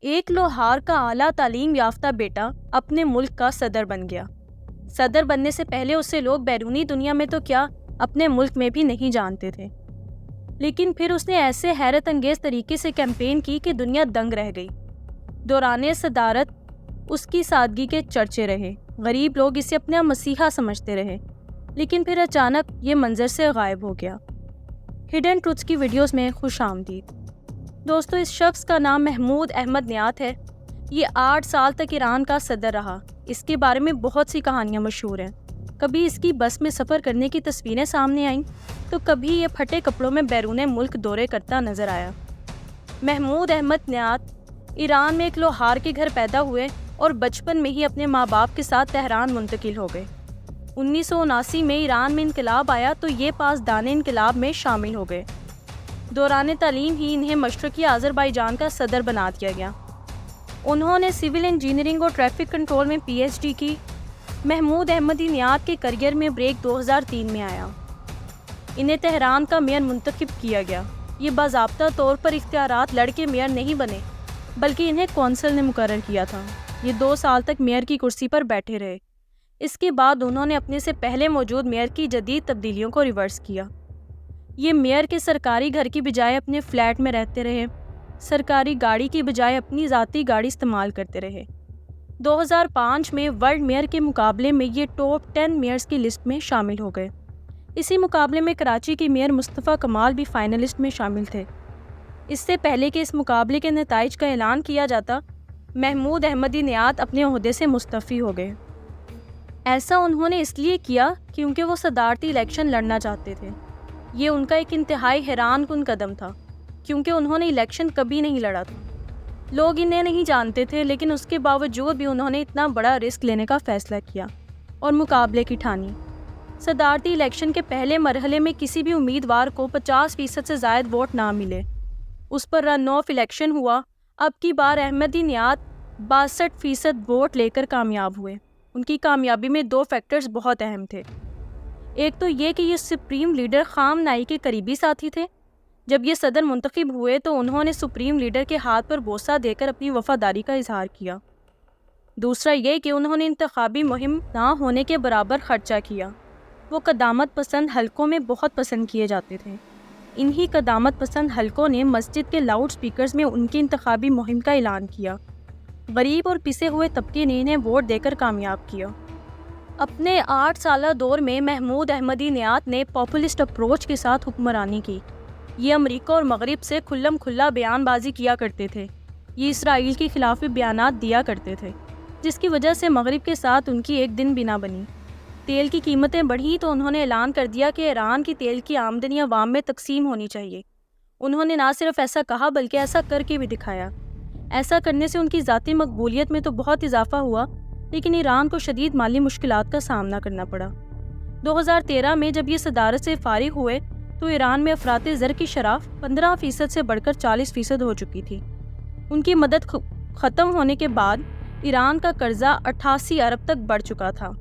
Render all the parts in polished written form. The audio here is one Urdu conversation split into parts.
ایک لوہار کا اعلیٰ تعلیم یافتہ بیٹا اپنے ملک کا صدر بن گیا۔ صدر بننے سے پہلے اسے لوگ بیرونی دنیا میں تو کیا اپنے ملک میں بھی نہیں جانتے تھے، لیکن پھر اس نے ایسے حیرت انگیز طریقے سے کیمپین کی کہ دنیا دنگ رہ گئی۔ دوران صدارت اس کی سادگی کے چرچے رہے، غریب لوگ اسے اپنا مسیحا سمجھتے رہے، لیکن پھر اچانک یہ منظر سے غائب ہو گیا۔ ہڈن ٹروتھس کی ویڈیوز میں خوش آمدید۔ دوستو، اس شخص کا نام محمود احمد نیات ہے۔ یہ 8 سال تک ایران کا صدر رہا۔ اس کے بارے میں بہت سی کہانیاں مشہور ہیں۔ کبھی اس کی بس میں سفر کرنے کی تصویریں سامنے آئیں تو کبھی یہ پھٹے کپڑوں میں بیرون ملک دورے کرتا نظر آیا۔ محمود احمد نیات ایران میں ایک لوہار کے گھر پیدا ہوئے اور بچپن میں ہی اپنے ماں باپ کے ساتھ تہران منتقل ہو گئے۔ 1979 میں ایران میں انقلاب آیا تو یہ پاسدان انقلاب میں شامل ہو گئے۔ دوران تعلیم ہی انہیں مشرقی آذربائیجان کا صدر بنا دیا گیا۔ انہوں نے سول انجینئرنگ اور ٹریفک کنٹرول میں پی ایچ ڈی کی۔ محمود احمدی نیات کے کریئر میں بریک 2003 میں آیا۔ انہیں تہران کا میئر منتخب کیا گیا۔ یہ باضابطہ طور پر اختیارات لڑکے میئر نہیں بنے، بلکہ انہیں کونسل نے مقرر کیا تھا۔ یہ 2 سال تک میئر کی کرسی پر بیٹھے رہے۔ اس کے بعد انہوں نے اپنے سے پہلے موجود میئر کی جدید تبدیلیوں کو ریورس کیا۔ یہ میئر کے سرکاری گھر کی بجائے اپنے فلیٹ میں رہتے رہے، سرکاری گاڑی کی بجائے اپنی ذاتی گاڑی استعمال کرتے رہے۔ 2005 میں ورلڈ میئر کے مقابلے میں یہ ٹاپ 10 میئرز کی لسٹ میں شامل ہو گئے۔ اسی مقابلے میں کراچی کے میئر مصطفیٰ کمال بھی فائنلسٹ میں شامل تھے۔ اس سے پہلے کہ اس مقابلے کے نتائج کا اعلان کیا جاتا، محمود احمدی نیات اپنے عہدے سے مستعفی ہو گئے۔ ایسا انہوں نے اس لیے کیا کیونکہ وہ صدارتی الیکشن لڑنا چاہتے تھے۔ یہ ان کا ایک انتہائی حیران کن قدم تھا، کیونکہ انہوں نے الیکشن کبھی نہیں لڑا تھا۔ لوگ انہیں نہیں جانتے تھے، لیکن اس کے باوجود بھی انہوں نے اتنا بڑا رسک لینے کا فیصلہ کیا اور مقابلے کی ٹھانی۔ صدارتی الیکشن کے پہلے مرحلے میں کسی بھی امیدوار کو 50% سے زائد ووٹ نہ ملے۔ اس پر رن آف الیکشن ہوا۔ اب کی بار احمدی نیات 62% ووٹ لے کر کامیاب ہوئے۔ ان کی کامیابی میں 2 فیکٹرز بہت اہم تھے۔ ایک تو یہ کہ یہ سپریم لیڈر خامنائی کے قریبی ساتھی تھے۔ جب یہ صدر منتخب ہوئے تو انہوں نے سپریم لیڈر کے ہاتھ پر بوسہ دے کر اپنی وفاداری کا اظہار کیا۔ دوسرا یہ کہ انہوں نے انتخابی مہم نہ ہونے کے برابر خرچہ کیا۔ وہ قدامت پسند حلقوں میں بہت پسند کیے جاتے تھے۔ انہی قدامت پسند حلقوں نے مسجد کے لاؤڈ سپیکرز میں ان کی انتخابی مہم کا اعلان کیا۔ غریب اور پسے ہوئے طبقے نے انہیں ووٹ دے کر کامیاب کیا۔ اپنے 8 سالہ دور میں محمود احمدی نیات نے پاپولسٹ اپروچ کے ساتھ حکمرانی کی۔ یہ امریکہ اور مغرب سے کھلم کھلا بیان بازی کیا کرتے تھے۔ یہ اسرائیل کے خلاف بیانات دیا کرتے تھے، جس کی وجہ سے مغرب کے ساتھ ان کی ایک دن بھی نہ بنی۔ تیل کی قیمتیں بڑھیں تو انہوں نے اعلان کر دیا کہ ایران کی تیل کی آمدنی عوام میں تقسیم ہونی چاہیے۔ انہوں نے نہ صرف ایسا کہا بلکہ ایسا کر کے بھی دکھایا۔ ایسا کرنے سے ان کی ذاتی مقبولیت میں تو بہت اضافہ ہوا، لیکن ایران کو شدید مالی مشکلات کا سامنا کرنا پڑا۔ 2013 میں جب یہ صدارت سے فارغ ہوئے تو ایران میں افراط زر کی شرح 15% سے بڑھ کر 40% ہو چکی تھی۔ ان کی مدد ختم ہونے کے بعد ایران کا قرضہ 88 ارب تک بڑھ چکا تھا۔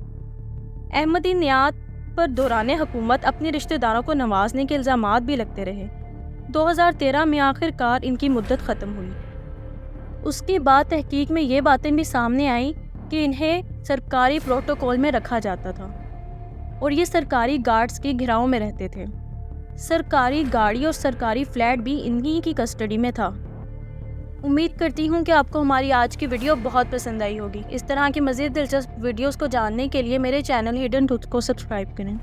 احمدی نیات پر دوران حکومت اپنے رشتہ داروں کو نوازنے کے الزامات بھی لگتے رہے۔ 2013 میں آخر کار ان کی مدت ختم ہوئی۔ اس کے بعد تحقیق میں یہ باتیں بھی سامنے آئیں کہ انہیں سرکاری پروٹوکول میں رکھا جاتا تھا اور یہ سرکاری گارڈز کے گھیراؤ میں رہتے تھے۔ سرکاری گاڑی اور سرکاری فلیٹ بھی انہی کی کسٹڈی میں تھا۔ امید کرتی ہوں کہ آپ کو ہماری آج کی ویڈیو بہت پسند آئی ہوگی۔ اس طرح کی مزید دلچسپ ویڈیوز کو جاننے کے لیے میرے چینل ہڈن ٹروتھ کو سبسکرائب کریں۔